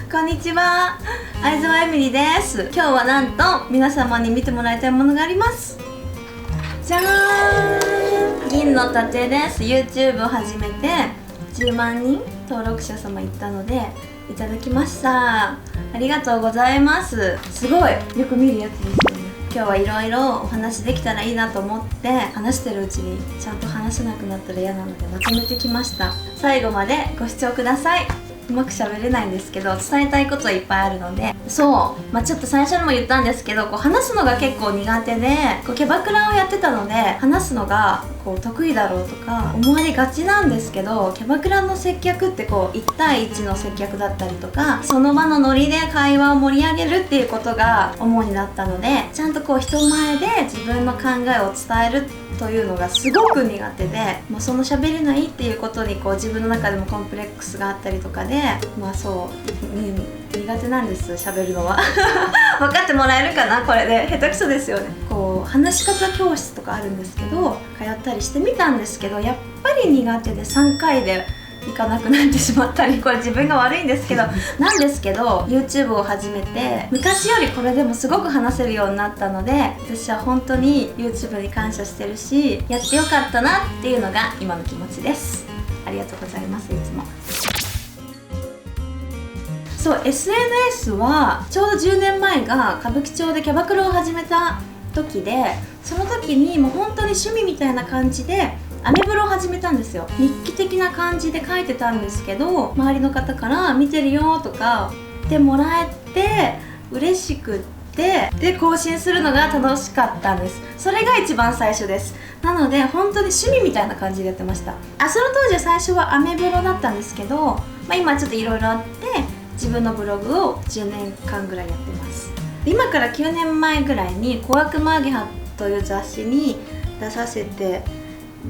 こんにちは、相沢エミリです。今日はなんと皆様に見てもらいたいものがあります。じゃーん、銀の盾です。 YouTube を始めて10万人登録者様いったのでいただきました。ありがとうございます。すごいよく見るやつですよね。今日はいろいろお話できたらいいなと思って話してるうちにちゃんと話せなくなったら嫌なのでまとめてきました。最後までご視聴ください。うまく喋れないんですけど伝えたいことはいっぱいあるので、そう、ちょっと最初にも言ったんですけど話すのが結構苦手でキャバクラをやってたので話すのが得意だろうとか思われがちなんですけど、キャバクラの接客って1対1の接客だったりとかその場のノリで会話を盛り上げるっていうことが主になったので、ちゃんと人前で自分の考えを伝えるというのがすごく苦手で、その喋れないっていうことに自分の中でもコンプレックスがあったりとかでそう、苦手なんです、喋るのは分かってもらえるかな。これで下手くそですよね。話し方教室とかあるんですけど通ったりしてみたんですけど、やっぱり苦手で3回で行かなくなってしまったり、これ自分が悪いんですけどなんですけど YouTube を始めて昔よりこれでもすごく話せるようになったので、私は本当に YouTube に感謝してるしやってよかったなっていうのが今の気持ちです。ありがとうございます。いつもそう、 SNS はちょうど10年前が歌舞伎町でキャバクラを始めた時で、その時にもう本当に趣味みたいな感じでアメブロを始めたんですよ。日記的な感じで書いてたんですけど、周りの方から見てるよとか言ってもらえて嬉しくってで更新するのが楽しかったんです。それが一番最初です。なので本当に趣味みたいな感じでやってました。その当時は最初はアメブロだったんですけど、今ちょっといろいろあって自分のブログを10年間ぐらいやってます。今から9年前ぐらいに小悪魔アゲハという雑誌に出させて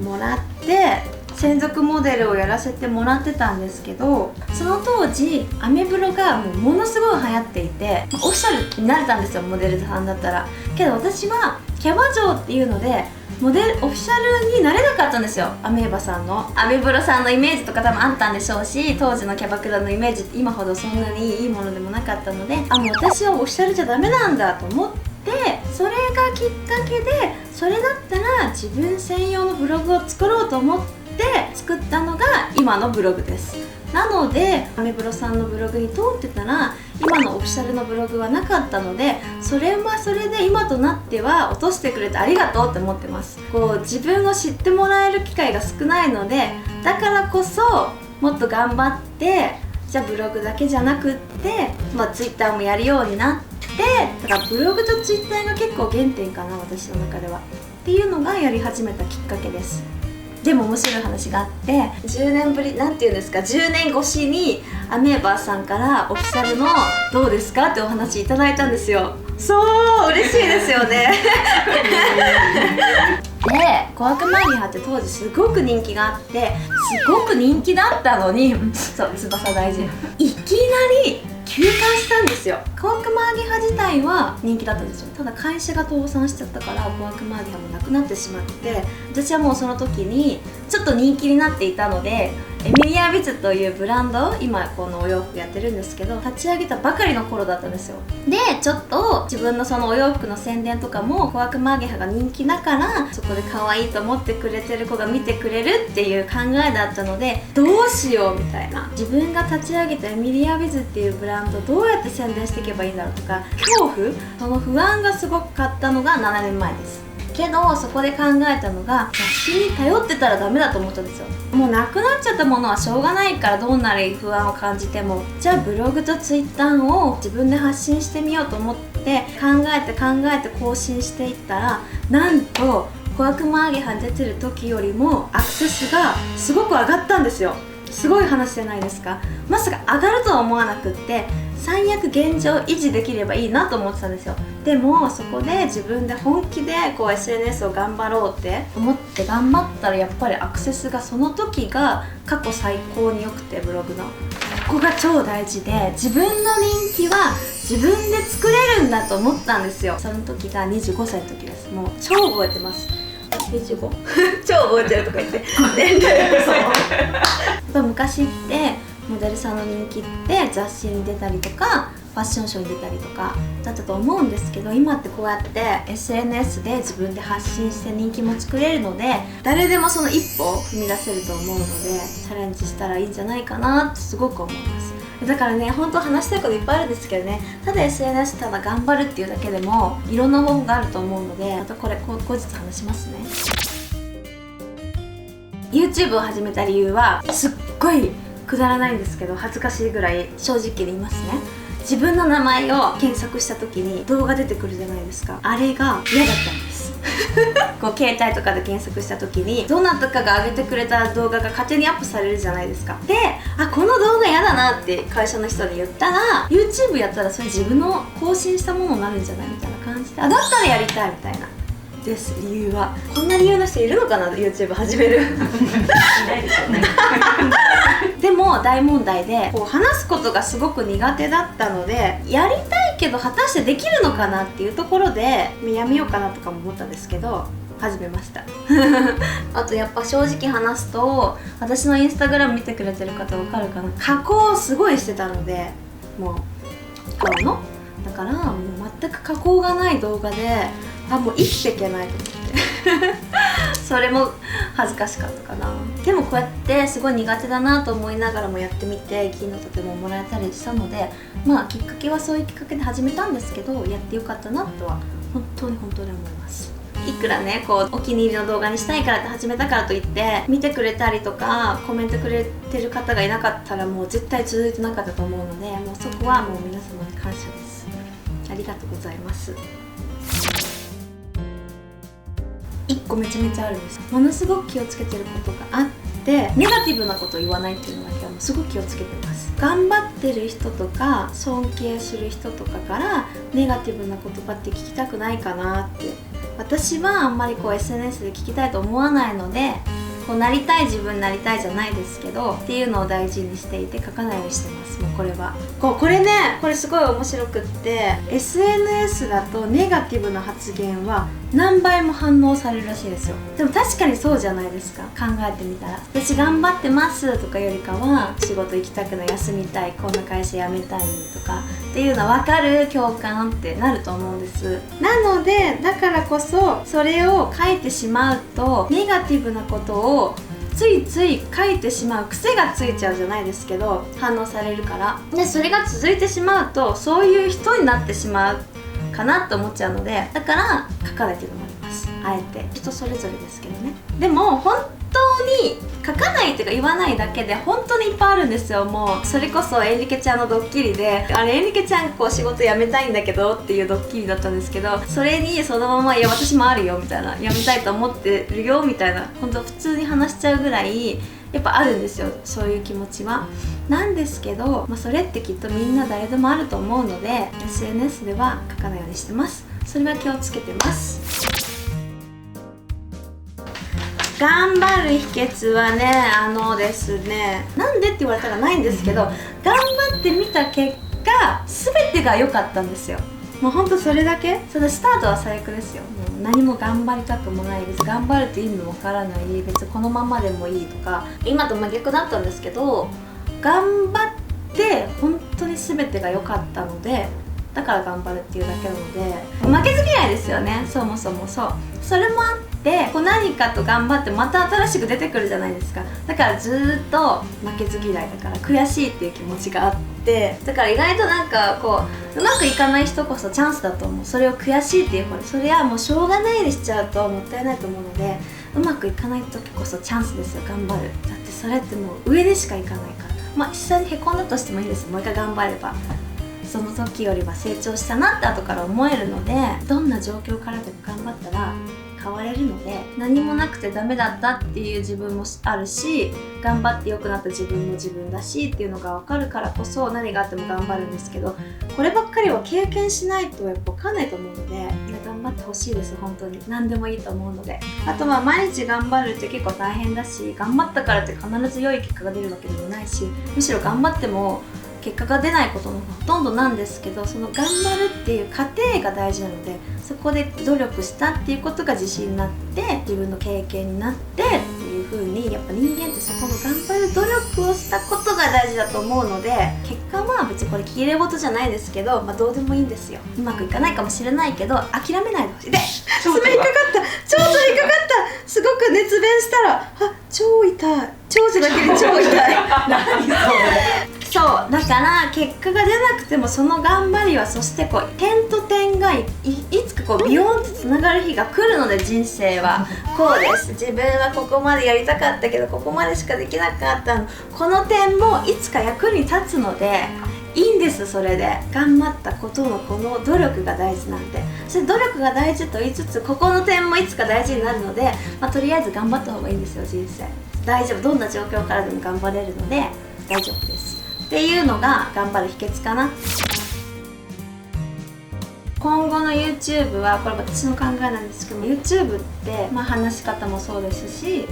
もらって専属モデルをやらせてもらってたんですけど、その当時アメブロがものすごい流行っていてオフィシャルになれたんですよ、モデルさんだったら。けど私はキャバ嬢っていうのでオフィシャルになれなかったんですよ。アメーバさんのアメブロさんのイメージとか多分あったんでしょうし、当時のキャバクラのイメージって今ほどそんなにいいものでもなかったので、もう私はオフィシャルじゃダメなんだと思って、それがきっかけでそれだったら自分専用のブログを作ろうと思って作ったのが今のブログです。なのでアメブロさんのブログに通ってたら今のオフィシャルのブログはなかったので、それはそれで今となっては落としてくれてありがとうって思ってます。自分を知ってもらえる機会が少ないので、だからこそもっと頑張ってじゃあブログだけじゃなくって、Twitter もやるようになって、だからブログと Twitter が結構原点かな、私の中ではっていうのがやり始めたきっかけです。でも面白い話があって、10年ぶりなんていうんですか、10年越しにアメーバーさんからオフィシャルのどうですかってお話いただいたんですよ。そう嬉しいですよねで小悪魔アゲハって当時すごく人気があって、すごく人気だったのにそう、翼大事いきなり休館したんですよ。小悪魔アゲハ自体は人気だったんですよ。ただ会社が倒産しちゃったから小悪魔アゲハもなくなってしまって、私はもうその時にちょっと人気になっていたのでエミリア・ビズというブランド、今このお洋服やってるんですけど立ち上げたばかりの頃だったんですよ。でちょっと自分のそのお洋服の宣伝とかも小悪魔アゲハが人気だからそこで可愛いと思ってくれてる子が見てくれるっていう考えだったので、どうしようみたいな、自分が立ち上げたエミリア・ビズっていうブランドどうやって宣伝していけばいいんだろうとか恐怖、その不安がすごくかったのが7年前です。けどそこで考えたのが雑誌に頼ってたらダメだと思ったんですよ。もうなくなっちゃったものはしょうがないから、どんなに不安を感じてもじゃあブログとツイッターを自分で発信してみようと思って考えて更新していったら、なんと小悪魔アゲハに出てる時よりもアクセスがすごく上がったんですよ。すごい話じゃないですか。まさか上がるとは思わなくって、最悪現状維持できればいいなと思ってたんですよ。でもそこで自分で本気でSNS を頑張ろうって思って頑張ったら、やっぱりアクセスがその時が過去最高に良くて、ブログのここが超大事で、自分の人気は自分で作れるんだと思ったんですよ。その時が25歳の時です。もう超覚えてます。25 超覚えてるとか言って年齢そう昔ってモデルさんの人気って雑誌に出たりとかファッションショーに出たりとかだったと思うんですけど、今ってこうやって SNS で自分で発信して人気も作れるので、誰でもその一歩を踏み出せると思うので、チャレンジしたらいいんじゃないかなってすごく思います。だからね、本当話したいこといっぱいあるんですけどね、ただ SNS ただ頑張るっていうだけでもいろんな方法があると思うので、またこれ後日話しますね。 YouTube を始めた理由はすっごいくだらないんですけど、恥ずかしいぐらい正直に言いますね。自分の名前を検索した時に動画出てくるじゃないですか。あれが嫌だったんですこう携帯とかで検索した時にどなたかが上げてくれた動画が勝手にアップされるじゃないですか。で、この動画嫌だなって会社の人に言ったら、 YouTube やったらそれ自分の更新したものになるんじゃないみたいな感じで、だったらやりたいみたいなです。理由はこんな理由の人いるのかな、 YouTube 始めるいないでしょうねでも大問題で、こう話すことがすごく苦手だったので、やりたいけど果たしてできるのかなっていうところでやめようかなとかも思ったんですけど、始めましたあとやっぱ正直話すと、私のインスタグラム見てくれてる方わかるかな、加工をすごいしてたので、もう顔のだからもう全く加工がない動画で、もう生きていけないと思ってそれも恥ずかしかったかな。でもこうやってすごい苦手だなと思いながらもやってみて、金の盾ももらえたりしたので、きっかけはそういうきっかけで始めたんですけど、やってよかったなとは本当に思います。いくらね、こうお気に入りの動画にしたいからって始めたからといって見てくれたりとかコメントくれてる方がいなかったら、もう絶対続いてなかったと思うので、もうそこはもう皆様に感謝です。ありがとうございます。1個めちゃめちゃあるんです。ものすごく気をつけてることがあって、ネガティブなことを言わないっていうのだけはもうすごく気をつけてます。頑張ってる人とか尊敬する人とかからネガティブな言葉って聞きたくないかなって、私はあんまりこう SNS で聞きたいと思わないので、こうなりたい自分になりたいじゃないですけどっていうのを大事にしていて書かないようにしてます。もうこれはこれね、これすごい面白くって、 SNS だとネガティブな発言は何倍も反応されるらしいですよ。でも確かにそうじゃないですか。考えてみたら、私頑張ってますとかよりかは、仕事行きたくない、休みたい、こんな会社辞めたいとかっていうのは分かる、共感ってなると思うんです。なのでだからこそそれを書いてしまうと、ネガティブなことをついつい書いてしまう癖がついちゃうじゃないですけど、反応されるから。でそれが続いてしまうと、そういう人になってしまうかなと思っちゃうので、だから書かないっていうのもあります。あえて人それぞれですけどね。でも本当に書かないっていうか言わないだけで本当にいっぱいあるんですよ。もうそれこそエンリケちゃんのドッキリで、あれエンリケちゃんこう仕事辞めたいんだけどっていうドッキリだったんですけど、それにそのまま、いや私もあるよみたいな、辞めたいと思ってるよみたいな、本当普通に話しちゃうぐらいやっぱあるんですよ、そういう気持ちは。なんですけど、それってきっとみんな誰でもあると思うので SNS では書かないようにしてます。それは気をつけてます。頑張る秘訣はね、ですね、なんでって言われたらないんですけど、頑張ってみた結果全てが良かったんですよ。もうほんとそれだけ。そのスタートは最悪ですよ。もう何も頑張りたくもないです。頑張るって意味もわからない、別にこのままでもいいとか、今と真逆だったんですけど、頑張って本当に全てが良かったので、だから頑張るっていうだけなので、負けず嫌いですよね、そもそも。それもあってこう何かと頑張ってまた新しく出てくるじゃないですか。だからずっと負けず嫌いだから悔しいっていう気持ちがあって、だから意外となんかこううまくいかない人こそチャンスだと思う。それを悔しいっていう方で、それはもうしょうがないにしちゃうともったいないと思うので、うまくいかない時こそチャンスですよ、頑張る。だってそれってもう上でしかいかないから、実際にへこんだとしてもいいです。もう一回頑張ればその時よりは成長したなって後から思えるので、どんな状況からでも頑張ったら変われるので、何もなくてダメだったっていう自分もあるし、頑張って良くなった自分も自分だしっていうのが分かるからこそ、何があっても頑張るんですけど、こればっかりは経験しないとやっぱ分かんないと思うので、頑張ってほしいです。本当に何でもいいと思うので。あと毎日頑張るって結構大変だし、頑張ったからって必ず良い結果が出るわけでもないし、むしろ頑張っても結果が出ないことのほとんどなんですけど、その頑張るっていう過程が大事なので、そこで努力したっていうことが自信になって、自分の経験になってっていう風にやっぱ人間ってそこの頑張る努力をしたことが大事だと思うので、結果は別にこれきれい事じゃないですけど、どうでもいいんですよ。うまくいかないかもしれないけど諦めないでほしい。で爪引っかかった、腸に引っかかった。すごく熱弁したら腸痛い、腸子だけで超痛い何それそうだから結果が出なくてもその頑張りは、そしてこう点と点が いつかこうビヨーンとつながる日が来るので、人生はこうです。自分はここまでやりたかったけどここまでしかできなかったの、この点もいつか役に立つのでいいんです。それで頑張ったことのこの努力が大事なんで、それ努力が大事と言いつつここの点もいつか大事になるので、とりあえず頑張った方がいいんですよ。人生大丈夫、どんな状況からでも頑張れるので大丈夫ですっていうのが頑張る秘訣かな。今後の YouTube はこれ私の考えなんですけども、 YouTube って話し方もそうですし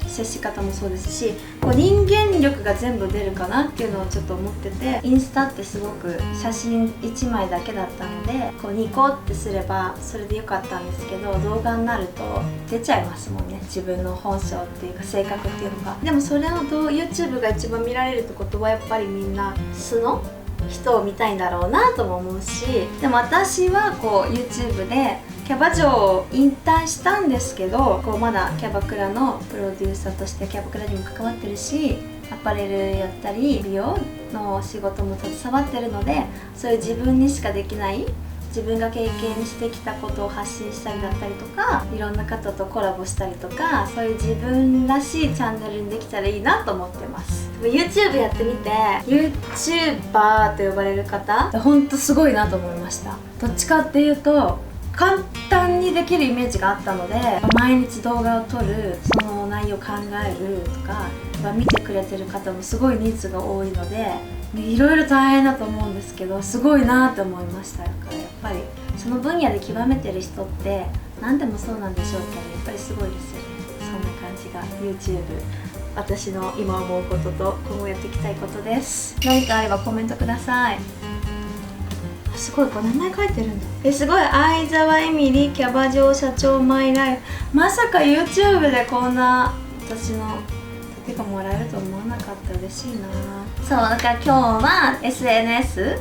接し方もそうですし、こう人間力が全部出るかなっていうのをちょっと思ってて、インスタってすごく写真1枚だけだったので、こうニコってすればそれでよかったんですけど、動画になると出ちゃいますもんね、自分の本性っていうか性格っていうのが。でもそれをYouTube が一番見られるってことは、やっぱりみんな素の人を見たいんだろうなとも思うし、でも私はこう YouTube でキャバ嬢を引退したんですけど、こうまだキャバクラのプロデューサーとしてキャバクラにも関わってるし、アパレルやったり美容の仕事も携わってるので、そういう自分にしかできない自分が経験してきたことを発信したりだったりとか、いろんな方とコラボしたりとか、そういう自分らしいチャンネルにできたらいいなと思ってます。YouTube やってみて YouTuber と呼ばれる方ほんとすごいなと思いました。どっちかっていうと簡単にできるイメージがあったので、毎日動画を撮る、その内容を考えるとか、見てくれてる方もすごい人数が多いので、いろいろ大変だと思うんですけど、すごいなって思いました。だからやっぱりその分野で極めてる人って何でもそうなんでしょうけど、やっぱりすごいですよね。そんな感じが YouTube、私の今思うことと今後やっていきたいことです。何かあればコメントください。すごい、これ名前書いてるんだ。すごい、相沢エミリキャバ嬢社長マイライフ。まさか YouTube でこんな私の手がもらえると思わなかった。嬉しいな。そうだから今日は SNS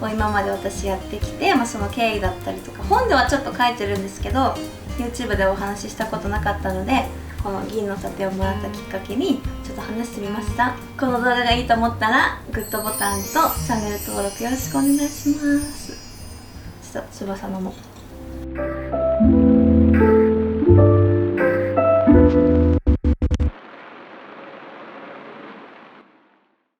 を今まで私やってきて、その経緯だったりとか、本ではちょっと書いてるんですけど YouTube でお話ししたことなかったので、この銀の盾をもらったきっかけにちょっと話してみました。この動画がいいと思ったらグッドボタンとチャンネル登録よろしくお願いします。ちょっと翼のも